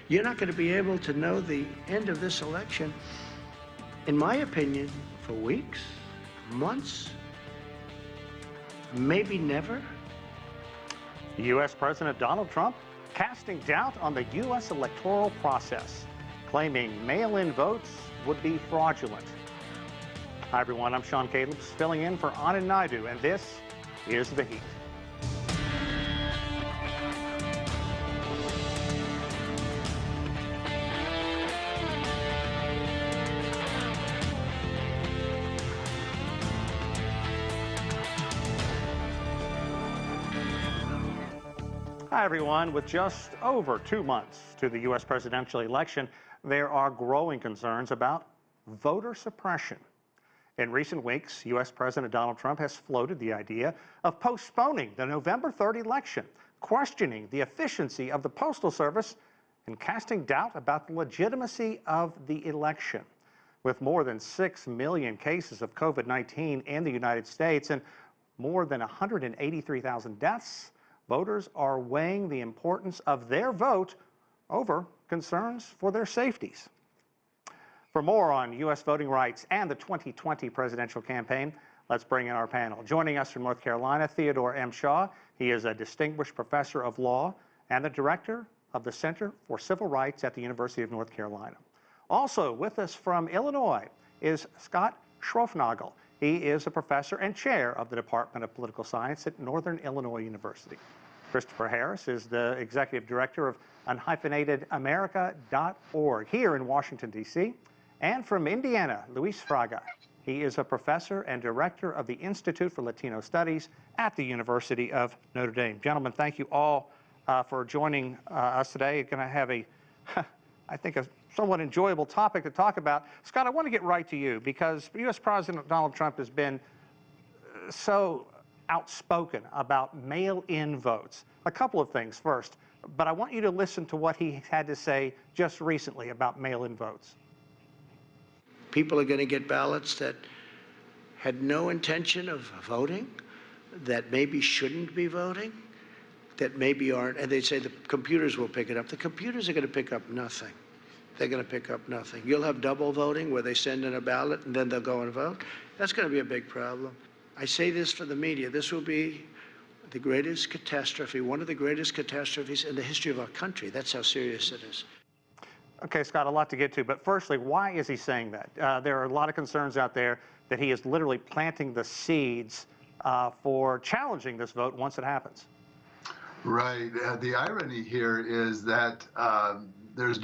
You're not going to be able to know the end of this election, in my opinion, for weeks, months, maybe never. U.S. President Donald Trump casting doubt on the U.S. electoral process, claiming mail-in votes would be fraudulent. Hi, everyone. I'm Sean Calebs, filling in for Anand Naidu, and this is The Heat. Hi, everyone. With just over 2 months to the U.S. presidential election, there are growing concerns about voter suppression. In recent weeks, U.S. President Donald Trump has floated the idea of postponing the November 3rd election, questioning the efficiency of the Postal Service and casting doubt about the legitimacy of the election. With more than 6 million cases of COVID-19 in the United States and more than 183,000 deaths, voters are weighing the importance of their vote over concerns for their safeties. For more on U.S. voting rights and the 2020 presidential campaign, let's bring in our panel. Joining us from North Carolina, Theodore M. Shaw. He is a distinguished professor of law and the director of the Center for Civil Rights at the University of North Carolina. Also with us from Illinois is Scot Schraufnagel. He is a professor and chair of the Department of Political Science at Northern Illinois University. Christopher Harris is the executive director of unhyphenatedamerica.org here in Washington, D.C. And from Indiana, Luis Fraga. He is a professor and director of the Institute for Latino Studies at the University of Notre Dame. Gentlemen, thank you all for joining us today. We're going to have I think, a somewhat enjoyable topic to talk about. Scott, I want to get right to you because U.S. President Donald Trump has been so outspoken about mail-in votes. A couple of things first, but I want you to listen to what he had to say just recently about mail-in votes. People are going to get ballots that had no intention of voting, that maybe shouldn't be voting, that maybe aren't, and they say the computers will pick it up. The computers are going to pick up nothing. They're going to pick up nothing. You'll have double voting where they send in a ballot and then they'll go and vote. That's going to be a big problem. I say this for the media. This will be the greatest catastrophe, one of the greatest catastrophes in the history of our country. That's how serious it is. Okay, Scott, a lot to get to, but firstly, why is he saying that? There are a lot of concerns out there that he is literally planting the seeds for challenging this vote once it happens. Right. The irony here is that there's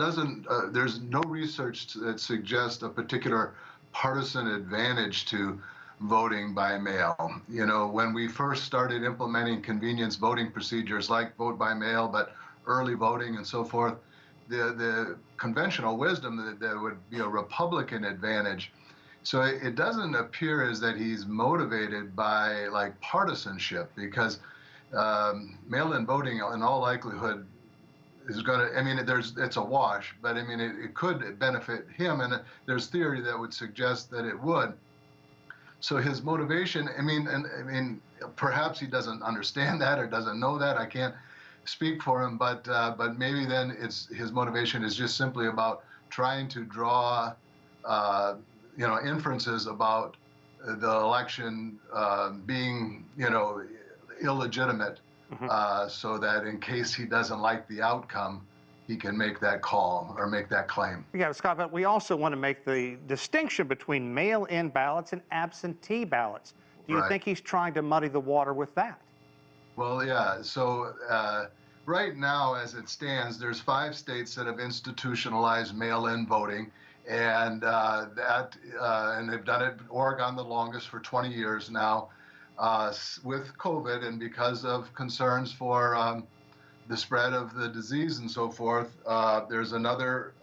no research that suggests a particular partisan advantage to voting by mail. You know, when we first started implementing convenience voting procedures like vote by mail, but early voting and so forth, the conventional wisdom that there would be a Republican advantage. So it doesn't appear as that he's motivated by like partisanship, because mail-in voting in all likelihood is going to, I mean, it's a wash, but I mean, it could benefit him, and there's theory that would suggest that it would. So his motivation, I mean, perhaps he doesn't understand that or doesn't know that. I can't speak for him, but maybe then his motivation is just simply about trying to draw, you know, inferences about the election being, you know, illegitimate, so that in case he doesn't like the outcome, he can make that call or make that claim. Yeah, Scott, but we also want to make the distinction between mail-in ballots and absentee ballots. Do you think he's trying to muddy the water with that? Well, yeah. So right now, as it stands, there's 5 states that have institutionalized mail-in voting, and and they've done it, Oregon the longest, for 20 years now. With COVID and because of concerns for the spread of the disease and so forth, there's another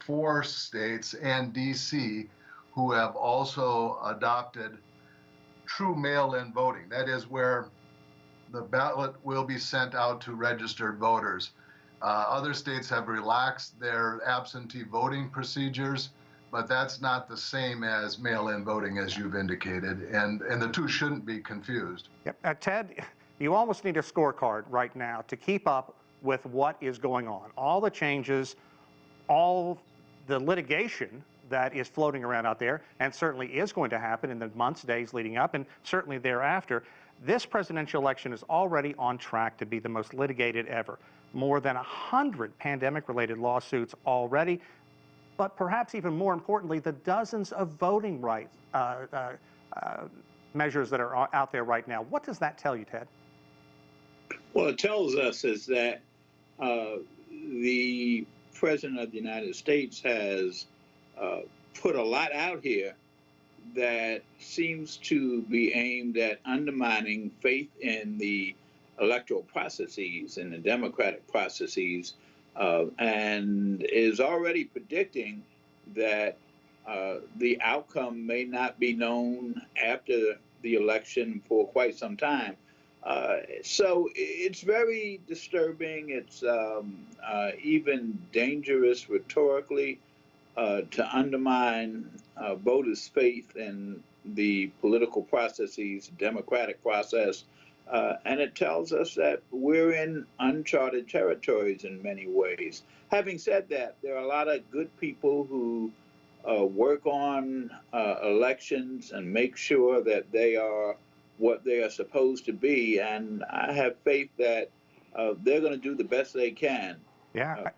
4 states and DC who have also adopted true mail-in voting. That is where the ballot will be sent out to registered voters. Other states have relaxed their absentee voting procedures, but that's not the same as mail-in voting, as you've indicated, and the two shouldn't be confused. Yep. Ted, you almost need a scorecard right now to keep up with what is going on. All the changes, all the litigation that is floating around out there, and certainly is going to happen in the months, days leading up, and certainly thereafter. This presidential election is already on track to be the most litigated ever. More than 100 pandemic-related lawsuits already, but perhaps even more importantly, the dozens of voting rights measures that are out there right now. What does that tell you, Ted? Well, it tells us is that the President of the United States has put a lot out here that seems to be aimed at undermining faith in the electoral processes and the democratic processes, and is already predicting that the outcome may not be known after the election for quite some time. So it's very disturbing. It's even dangerous rhetorically to undermine voters' faith in the political processes, democratic process. And it tells us that we're in uncharted territories in many ways. Having said that, there are a lot of good people who work on elections and make sure that they are what they are supposed to be. And I have faith that they're going to do the best they can. Yeah.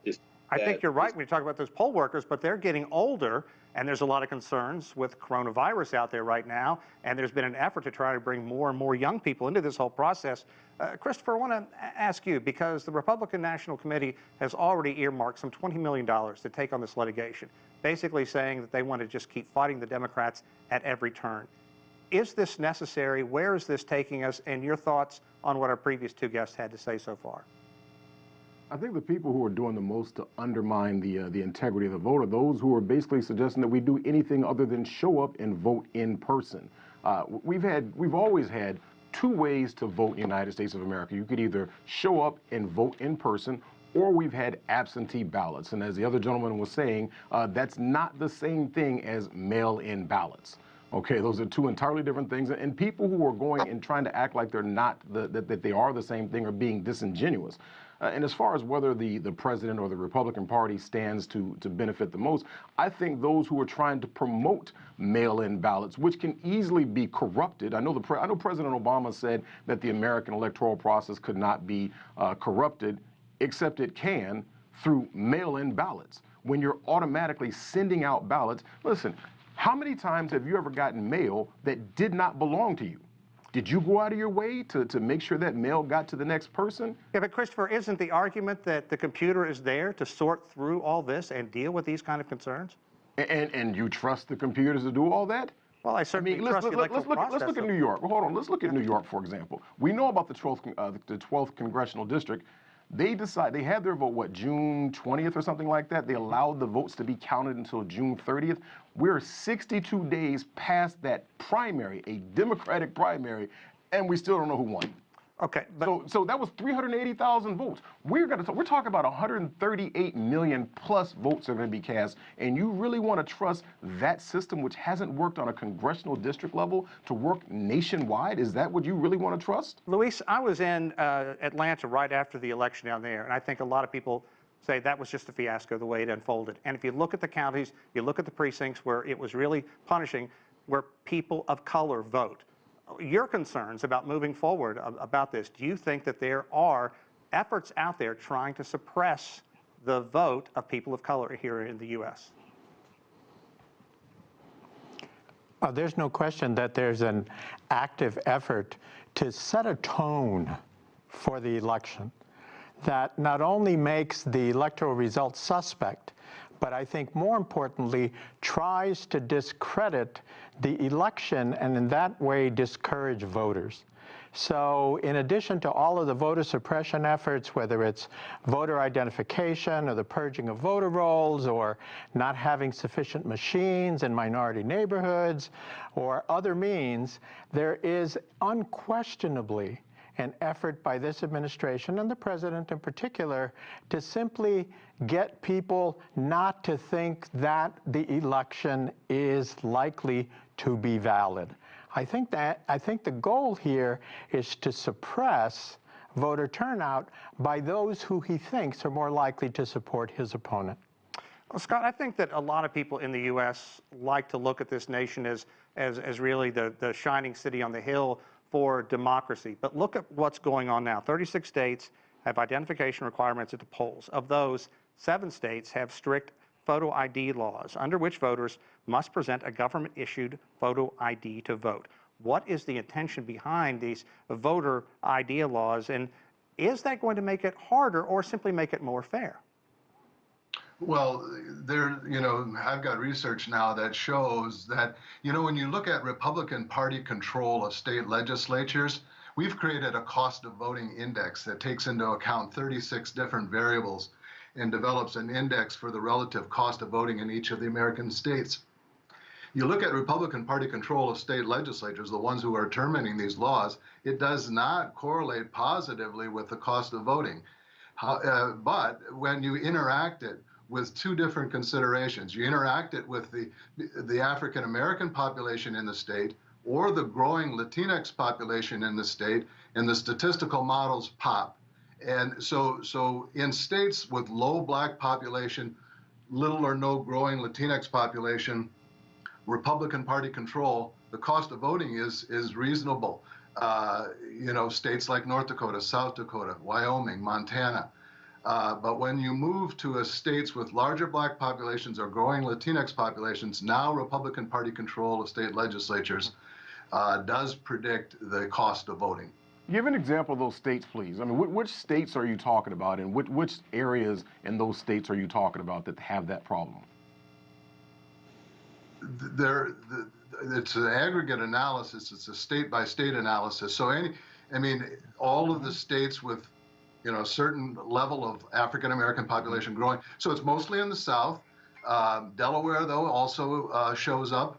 I think you're right when you talk about those poll workers, but they're getting older, and there's a lot of concerns with coronavirus out there right now, and there's been an effort to try to bring more and more young people into this whole process. Christopher, I want to ask you, because the Republican National Committee has already earmarked some $20 million to take on this litigation, basically saying that they want to just keep fighting the Democrats at every turn. Is this necessary? Where is this taking us? And your thoughts on what our previous two guests had to say so far? I think the people who are doing the most to undermine the integrity of the vote are those who are basically suggesting that we do anything other than show up and vote in person. We've always had two ways to vote in the United States of America. You could either show up and vote in person, or we've had absentee ballots. And as the other gentleman was saying, that's not the same thing as mail-in ballots. Okay, those are two entirely different things. And people who are going and trying to act like they're not, that they are the same thing, are being disingenuous. And as far as whether the president or the Republican Party stands to benefit the most, I think those who are trying to promote mail-in ballots, which can easily be corrupted. I know President Obama said that the American electoral process could not be corrupted, except it can through mail-in ballots. When you're automatically sending out ballots, listen, how many times have you ever gotten mail that did not belong to you? Did you go out of your way to make sure that mail got to the next person? Yeah, but Christopher, isn't the argument that the computer is there to sort through all this and deal with these kind of concerns? And you trust the computers to do all that? Well, I certainly trust the electoral process. Let's look at New York. Well, hold on. Let's look at New York, for example. We know about the 12th Congressional District. They had their vote, what, June 20th or something like that? They allowed the votes to be counted until June 30th. We're 62 days past that primary, a Democratic primary, and we still don't know who won. Okay, but so that was 380,000 votes. We're talking about 138 million plus votes are going to be cast, and you really want to trust that system, which hasn't worked on a congressional district level, to work nationwide? Is that what you really want to trust? Luis, I was in Atlanta right after the election down there, and I think a lot of people say that was just a fiasco the way it unfolded. And if you look at the counties, you look at the precincts where it was really punishing, where people of color vote. Your concerns about moving forward about this, do you think that there are efforts out there trying to suppress the vote of people of color here in the U.S.? There's no question that there's an active effort to set a tone for the election that not only makes the electoral results suspect, but I think more importantly, tries to discredit the election and in that way discourage voters. So in addition to all of the voter suppression efforts, whether it's voter identification or the purging of voter rolls or not having sufficient machines in minority neighborhoods or other means, there is unquestionably an effort by this administration and the president in particular to simply get people not to think that the election is likely to be valid. I think the goal here is to suppress voter turnout by those who he thinks are more likely to support his opponent. Well, Scott, I think that a lot of people in the U.S. like to look at this nation as really the shining city on the hill for democracy. But look at what's going on now. 36 states have identification requirements at the polls. Of those, 7 states have strict photo ID laws under which voters must present a government-issued photo ID to vote. What is the intention behind these voter ID laws, and is that going to make it harder or simply make it more fair? Well, I've got research now that shows that, when you look at Republican Party control of state legislatures, we've created a cost of voting index that takes into account 36 different variables and develops an index for the relative cost of voting in each of the American states. You look at Republican Party control of state legislatures, the ones who are determining these laws, it does not correlate positively with the cost of voting. But when you interact it with 2 different considerations, you interact it with the African American population in the state or the growing Latinx population in the state, and the statistical models pop. And so in states with low Black population, little or no growing Latinx population, Republican Party control, the cost of voting is reasonable. States like North Dakota, South Dakota, Wyoming, Montana. But when you move to states with larger Black populations or growing Latinx populations, now Republican Party control of state legislatures does predict the cost of voting. Give an example of those states, please. I mean, which states are you talking about, and which areas in those states are you talking about that have that problem? It's an aggregate analysis. It's a state-by-state analysis. So all of the states with a certain level of African American population growing. So it's mostly in the South. Delaware, though, also shows up.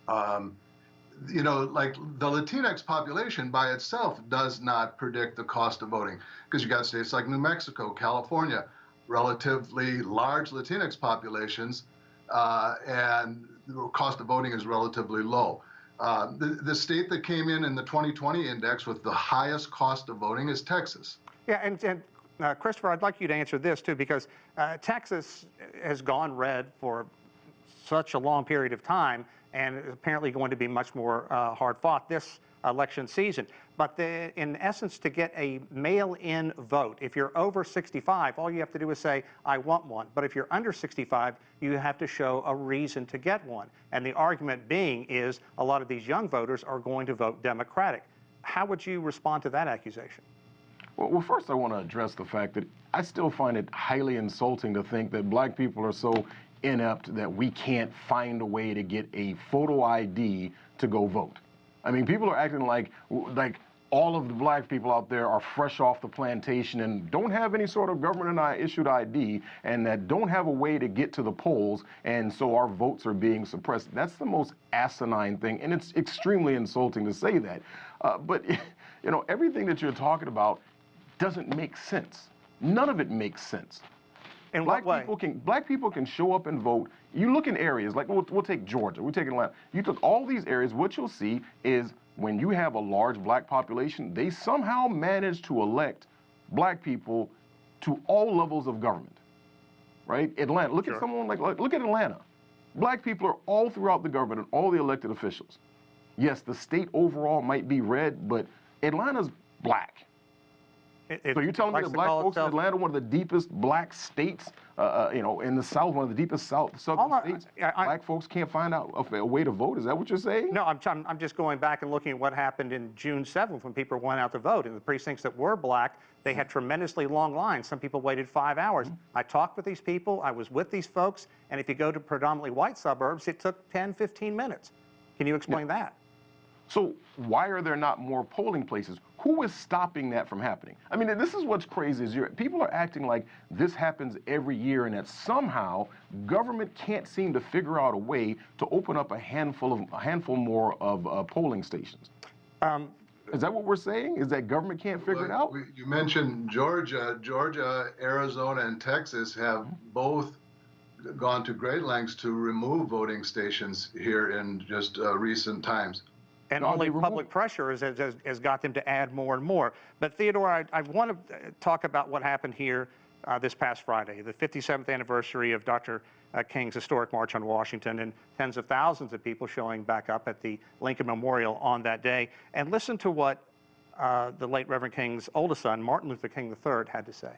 Like the Latinx population by itself does not predict the cost of voting, because you got states like New Mexico, California, relatively large Latinx populations, and the cost of voting is relatively low. The state that came in the 2020 index with the highest cost of voting is Texas. Yeah, and Christopher, I'd like you to answer this too, because Texas has gone red for such a long period of time, and is apparently going to be much more hard fought this election season. But in essence, to get a mail-in vote, if you're over 65, all you have to do is say, I want one. But if you're under 65, you have to show a reason to get one. And the argument being is a lot of these young voters are going to vote Democratic. How would you respond to that accusation? Well, first I want to address the fact that I still find it highly insulting to think that Black people are so inept that we can't find a way to get a photo ID to go vote. I mean, people are acting like all of the Black people out there are fresh off the plantation and don't have any sort of government-issued ID, and that don't have a way to get to the polls, and so our votes are being suppressed. That's the most asinine thing, and it's extremely insulting to say that. But everything that you're talking about doesn't make sense. None of it makes sense. In Black what way? Black people can show up and vote. You look in areas like we'll take Georgia, we'll take Atlanta. You took all these areas. What you'll see is when you have a large Black population, they somehow manage to elect Black people to all levels of government. Right? Atlanta. Look at someone look at Atlanta. Black people are all throughout the government and all the elected officials. Yes, the state overall might be red, but Atlanta's Black. So you're telling me that Black folks in Atlanta, one of the deepest Black states, in the South, one of the deepest southern states, Black folks can't find out a way to vote? Is that what you're saying? No, I'm just going back and looking at what happened in June 7th when people went out to vote. In the precincts that were Black, they had tremendously long lines. Some people waited 5 hours. I talked with these people. I was with these folks. And if you go to predominantly white suburbs, it took 10, 15 minutes. Can you explain that? So why are there not more polling places? Who is stopping that from happening? I mean, this is what's crazy is people are acting like this happens every year and that somehow government can't seem to figure out a way to open up a handful more of polling stations. Is that what we're saying? Is that government can't figure it out? You mentioned Georgia, Arizona, and Texas have both gone to great lengths to remove voting stations here in just recent times. And No, only they public removed. pressure has got them to add more and more. But Theodore, I want to talk about what happened here this past Friday, the 57th anniversary of Dr. King's historic March on Washington, and tens of thousands of people showing back up at the Lincoln Memorial on that day. And listen to what the late Reverend King's oldest son, Martin Luther King III, had to say.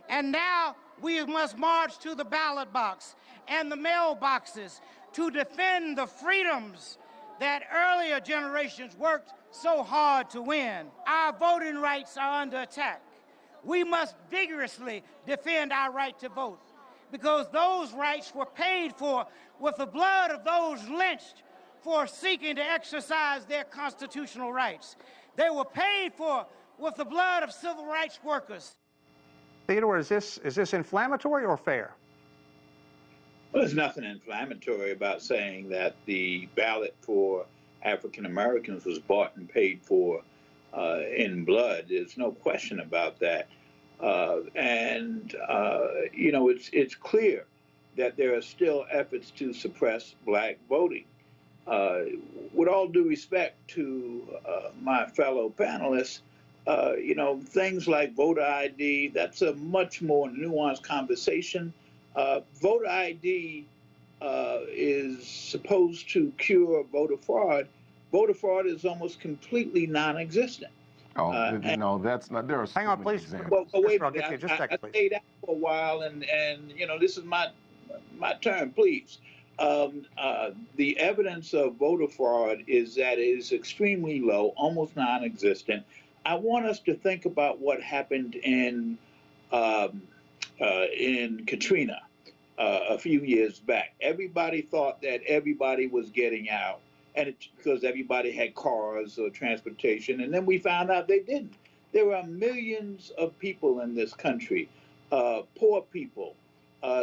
And now we must march to the ballot box and the mailboxes to defend the freedoms that earlier generations worked so hard to win. Our voting rights are under attack. We must vigorously defend our right to vote, because those rights were paid for with the blood of those lynched for seeking to exercise their constitutional rights. They were paid for with the blood of civil rights workers. Theodore, is this inflammatory or fair? Well, there's nothing inflammatory about saying that the ballot for African Americans was bought and paid for in blood. There's no question about that. You know, it's clear that there are still efforts to suppress black voting. With all due respect to my fellow panelists, you know, things like voter ID, that's a much more nuanced conversation. Voter ID is supposed to cure voter fraud. Voter fraud is almost completely non-existent. Oh, no, that's not. There are so Hang on, many please. examples. Well, wait a I'll get minute. you just a second, I please. stayed out for a while, and you know, this is my turn, please. The evidence of voter fraud is that it is extremely low, almost non-existent. I want us to think about what happened in Katrina a few years back. Everybody thought that everybody was getting out, and it's because everybody had cars or transportation, and then we found out they didn't. There are millions of people in this country, poor people,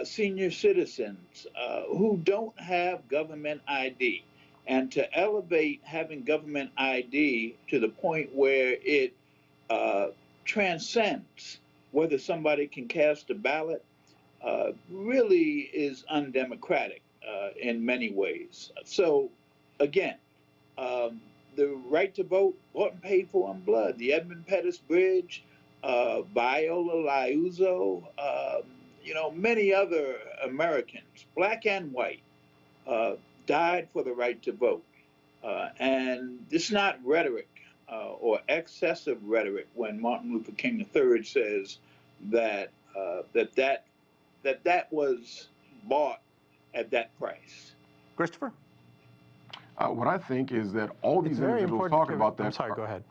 senior citizens, who don't have government ID. And to elevate having government ID to the point where it transcends whether somebody can cast a ballot really is undemocratic in many ways. So, again, the right to vote, bought and paid for in blood. The Edmund Pettus Bridge, Viola Liuzzo, you know, many other Americans, black and white, died for the right to vote. And it's not rhetoric or excessive rhetoric when Martin Luther King III says that that was bought at that price. Christopher? What I think is that all these very individuals important talking about that. I'm sorry, go ahead.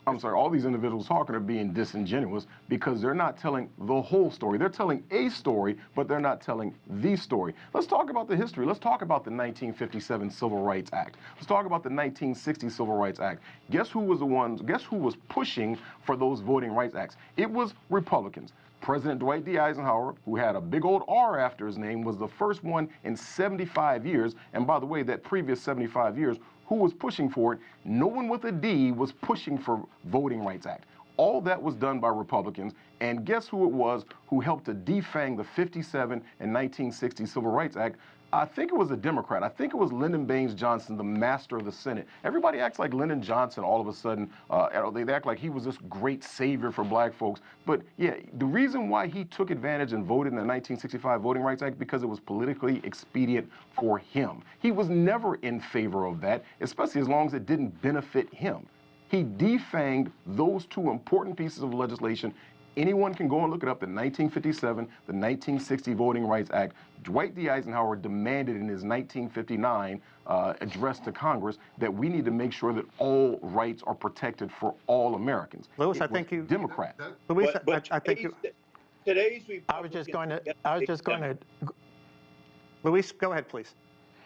I'm sorry, all these individuals talking are being disingenuous because they're not telling the whole story. They're telling a story, but they're not telling the story. Let's talk about the history. Let's talk about the 1957 Civil Rights Act. Let's talk about the 1960 Civil Rights Act. Guess who was pushing for those voting rights acts? It was Republicans. President Dwight D. Eisenhower, who had a big old R after his name, was the first one in 75 years. And by the way, that previous 75 years, who was pushing for it? No one with a D was pushing for Voting Rights Act. All that was done by Republicans, and guess who it was who helped to defang the 57 and 1960 Civil Rights Act? I think it was a Democrat. I think it was Lyndon Baines Johnson, the master of the Senate. Everybody acts like Lyndon Johnson all of a sudden. They act like he was this great savior for black folks. But yeah, the reason why he took advantage and voted in the 1965 Voting Rights Act because it was politically expedient for him. He was never in favor of that, especially as long as it didn't benefit him. He defanged those two important pieces of legislation. Anyone can go and look it up, the 1957, the 1960 Voting Rights Act. Dwight D. Eisenhower demanded in his 1959 address to Congress that we need to make sure that all rights are protected for all Americans. Louis, I think you... Democrat. Louis, But I think you... Today's I was just going to Louis, go ahead, please.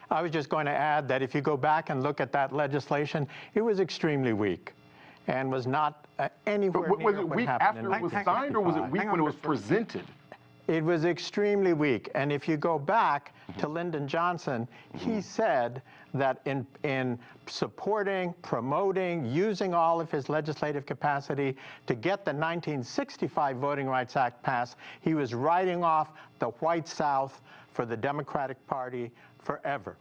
I was just going to add that if you go back and look at that legislation, it was extremely weak and was not anywhere But was near it what weak happened after it was signed, or was it weak when it was presented? It was extremely weak. And if you go back to Lyndon Johnson, he said that in supporting, promoting, using all of his legislative capacity to get the 1965 Voting Rights Act passed, he was writing off the white South for the Democratic Party forever.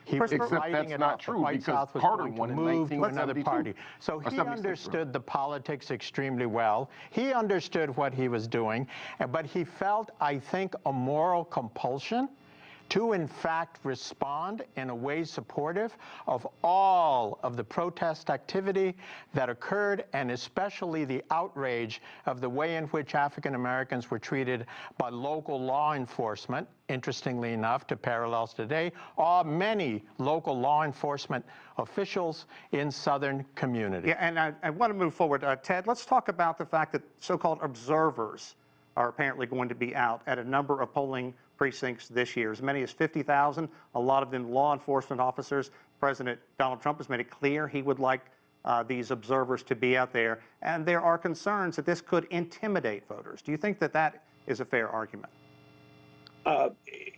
He was Christopher? writing Except that's it not off. The true White because South was Carter going to won in move to another 1972. party. So Or he 76, understood the politics extremely well. He understood what he was doing, but he felt, I think, a moral compulsion to in fact respond in a way supportive of all of the protest activity that occurred, and especially the outrage of the way in which African Americans were treated by local law enforcement. Interestingly enough, to parallels today, are many local law enforcement officials in Southern communities. Yeah, and I want to move forward. Ted, let's talk about the fact that so-called observers are apparently going to be out at a number of polling precincts this year, as many as 50,000, a lot of them law enforcement officers. President Donald Trump has made it clear he would like these observers to be out there, and there are concerns that this could intimidate voters. Do you think that that is a fair argument?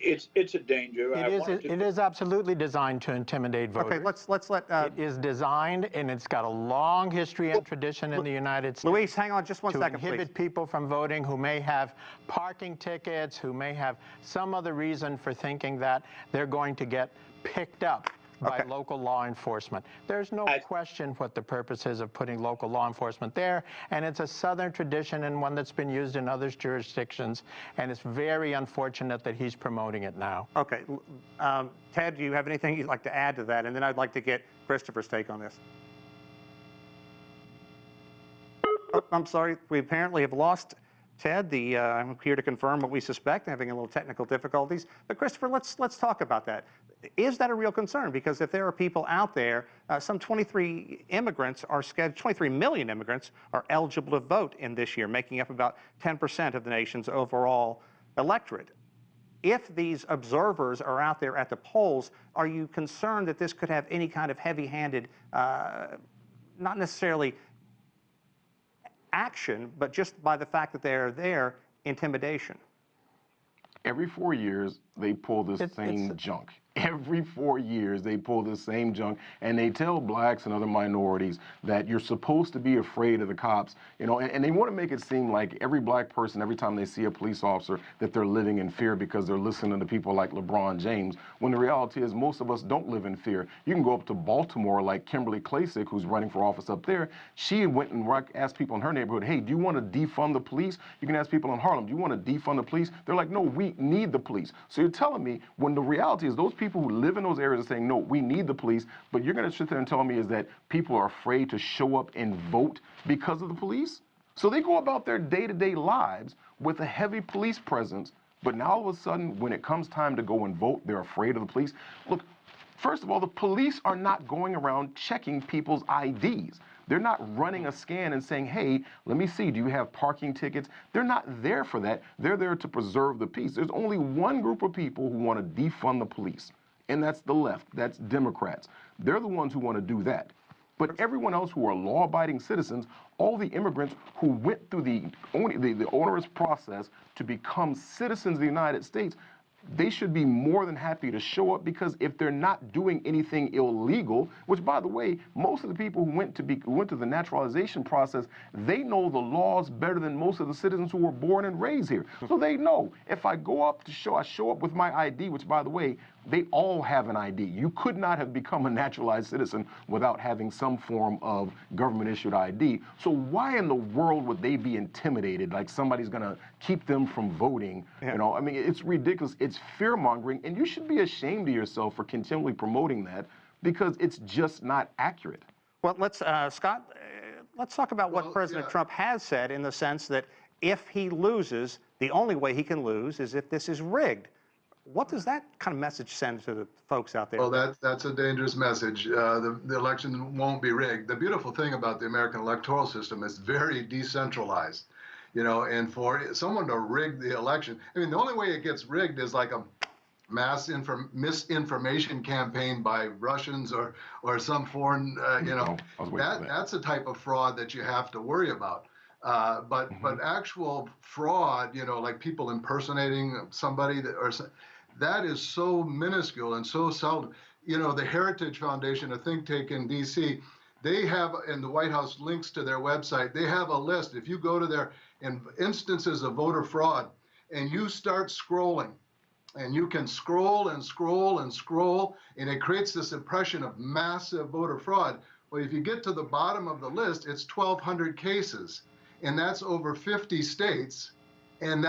It's a danger. It is absolutely designed to intimidate voters. Okay, let's let it is designed, and it's got a long history and tradition in the United States. Luis, hang on just one second, to inhibit people from voting who may have parking tickets, who may have some other reason for thinking that they're going to get picked up by local law enforcement. There's no question what the purpose is of putting local law enforcement there, and it's a Southern tradition and one that's been used in other jurisdictions, and it's very unfortunate that he's promoting it now. Okay. Ted, do you have anything you'd like to add to that? And then I'd like to get Christopher's take on this. Oh, I'm sorry. We apparently have lost Ted. I'm here to confirm what we suspect, having a little technical difficulties. But Christopher, let's talk about that. Is that a real concern? Because if there are people out there, some 23 immigrants are scheduled, 23 million immigrants are eligible to vote in this year, making up about 10% of the nation's overall electorate. If these observers are out there at the polls, are you concerned that this could have any kind of heavy-handed, not necessarily action, but just by the fact that they're there, intimidation? Every 4 years, they pull this same junk. Every 4 years, they pull this same junk, and they tell blacks and other minorities that you're supposed to be afraid of the cops, you know, and they want to make it seem like every black person, every time they see a police officer, that they're living in fear because they're listening to people like LeBron James, when the reality is most of us don't live in fear. You can go up to Baltimore like Kimberly Klacik, who's running for office up there. She went and asked people in her neighborhood, hey, do you want to defund the police? You can ask people in Harlem, do you want to defund the police? They're like, no, we need the police. So you're telling me when the reality is those people who live in those areas are saying, no, we need the police, but you're going to sit there and tell me is that people are afraid to show up and vote because of the police? So they go about their day-to-day lives with a heavy police presence, but now all of a sudden, when it comes time to go and vote, they're afraid of the police. Look, first of all, the police are not going around checking people's IDs. They're not running a scan and saying, hey, let me see, do you have parking tickets? They're not there for that. They're there to preserve the peace. There's only one group of people who want to defund the police, and that's the left. That's Democrats. They're the ones who want to do that. But everyone else who are law-abiding citizens, all the immigrants who went through the onerous process to become citizens of the United States, they should be more than happy to show up, because if they're not doing anything illegal, which, by the way, most of the people who went to the naturalization process, they know the laws better than most of the citizens who were born and raised here. So they know if I go up to I show up with my ID, which, by the way, they all have an ID. You could not have become a naturalized citizen without having some form of government-issued ID. So why in the world would they be intimidated, like somebody's going to keep them from voting? Yeah. You know, I mean, it's ridiculous. It's fear-mongering, and you should be ashamed of yourself for continually promoting that, because it's just not accurate. Well, let's, Scott, let's talk about what President Trump has said, in the sense that if he loses, the only way he can lose is if this is rigged. What does that kind of message send to the folks out there? Well, that's a dangerous message. The election won't be rigged. The beautiful thing about the American electoral system is very decentralized, you know, and for someone to rig the election, I mean, the only way it gets rigged is like a mass misinformation campaign by Russians or some foreign, you know, that's a type of fraud that you have to worry about. But actual fraud, you know, like people impersonating somebody that is so minuscule and so seldom. You know, the Heritage Foundation, a think tank in D.C., they have, and the White House links to their website, they have a list. If you go to their instances of voter fraud and you start scrolling, And you can scroll and scroll and scroll, and it creates this impression of massive voter fraud. Well, if you get to the bottom of the list, it's 1,200 cases, and that's over 50 states, and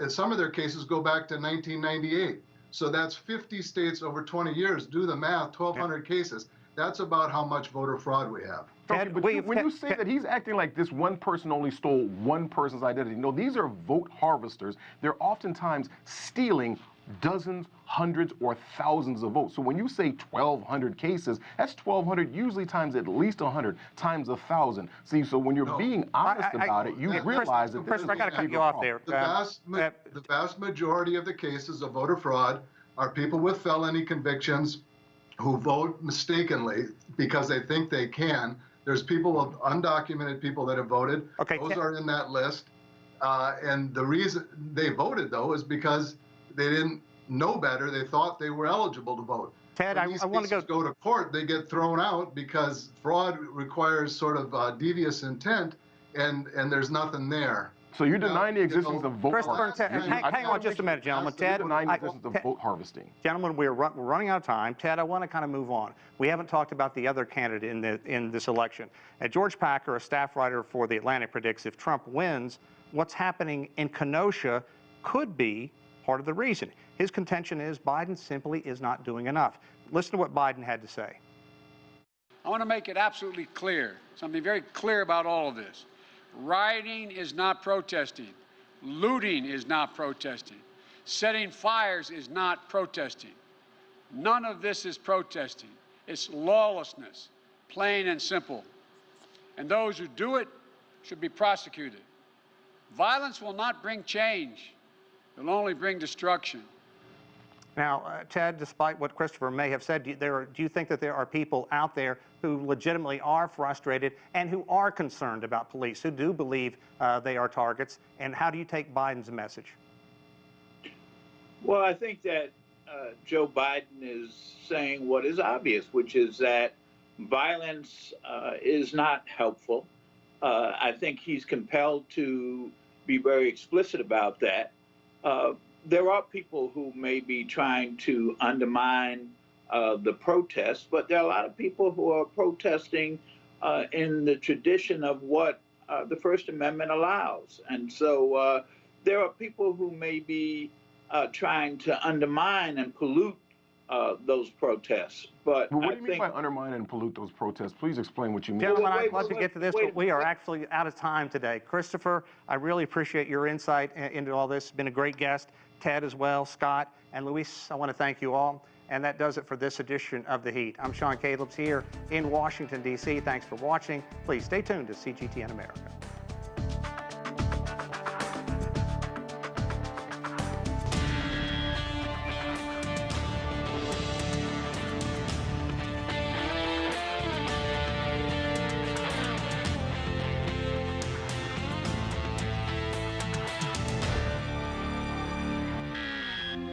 some of their cases go back to 1998. So that's 50 states over 20 years. Do the math, 1,200 cases. That's about how much voter fraud we have. Okay, but when you say that he's acting like this one person only stole one person's identity, no, these are vote harvesters. They're oftentimes stealing dozens, hundreds, or thousands of votes. So when you say 1,200 cases, that's 1,200 usually times at least 100 times 1,000. See, so when you're being honest about it, you realize that Chris, I got to cut you off there. The vast majority of the cases of voter fraud are people with felony convictions who vote mistakenly because they think they can. There's undocumented people that have voted. Okay, those are in that list. And the reason they voted, though, is because they didn't know better. They thought they were eligible to vote. Ted, I want to go to court. They get thrown out because fraud requires sort of devious intent, and there's nothing there. So you're denying the existence of vote harvesting. Hang on just a minute, gentlemen. Ted, you're denying the existence of vote harvesting. Gentlemen, we're running out of time. Ted, I want to kind of move on. We haven't talked about the other candidate in this election. George Packer, a staff writer for The Atlantic, predicts if Trump wins, what's happening in Kenosha could be part of the reason. His contention is Biden simply is not doing enough. Listen to what Biden had to say. I want to make it absolutely clear, something very clear about all of this. Rioting is not protesting. Looting is not protesting. Setting fires is not protesting. None of this is protesting. It's lawlessness, plain and simple. And those who do it should be prosecuted. Violence will not bring change. It'll only bring destruction. Now, Ted, despite what Christopher may have said, do you think that there are people out there who legitimately are frustrated and who are concerned about police, who do believe they are targets? And how do you take Biden's message? Well, I think that Joe Biden is saying what is obvious, which is that violence is not helpful. I think he's compelled to be very explicit about that. There are people who may be trying to undermine the protests, but there are a lot of people who are protesting in the tradition of what the First Amendment allows. And so there are people who may be trying to undermine and pollute those protests. But what do you mean by undermine and pollute those protests? Please explain what you mean. Gentlemen, I'd love to get to this, but we are actually out of time today. Christopher, I really appreciate your insight into all this. It's been a great guest. Ted as well, Scott, and Luis, I want to thank you all. And that does it for this edition of The Heat. I'm Sean Caleb's here in Washington, D.C. Thanks for watching. Please stay tuned to CGTN America.